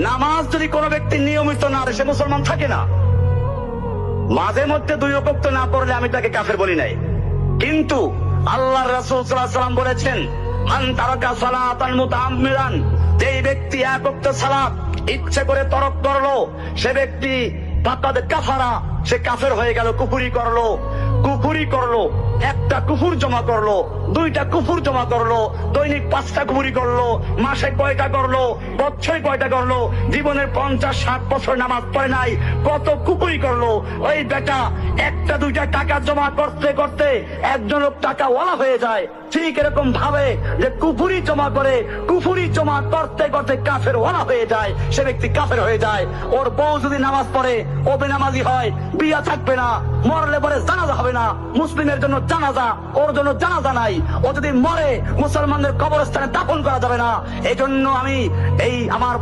নামাজ যদি কোনো ব্যক্তি নিয়মিত না করে সে মুসলমান থাকে না। মাঝে মধ্যে 2 ওয়াক্ত না পড়লে আমি তাকে কাফের বলি নাই, কিন্তু আল্লাহর রাসূল সাল্লাল্লাহু আলাইহি ওয়াসাল্লাম বলেছেন, মান তারাকা সালাতান মুতাআম্মিদান, যেই ব্যক্তি 1 ওয়াক্ত সালাত ইচ্ছে করে তরক করলো সে ব্যক্তি ফাকাদ কাফারা, সে কাফের হয়ে গেল, কুফরি করলো, একটা কুফর জমা করলো, 2টা কুফর জমা করলো, দৈনিক 5টা কুফরি করলো, মাসে কয়টা করলো, বছরে কয়টা করলো, জীবনের 50-60 বছর নামাজ পড়ে নাই, কত কুফরি করলো। ওই বেটা 1টা-2টা টাকা জমা করতে করতে একজন লোক টাকা ওয়ালা হয়ে যায়। ঠিক এরকম ভাবে যে কুফরি জমা করতে করতে কাফের ওয়ালা হয়ে যায়, সে ব্যক্তি কাফের হয়ে যায়। ওর বউ যদি নামাজ পড়ে ও বেনামাজি হয়, বিয়া থাকবে না, মরলে পরে জানাজা হবে না, মুসলিমের জন্য জানাজা, ওর জন্য জানাজা নাই। ও যদি মরে মুসলমানদের কবরস্থানে দাফন করা যাবে না। এই জন্য আমি আমার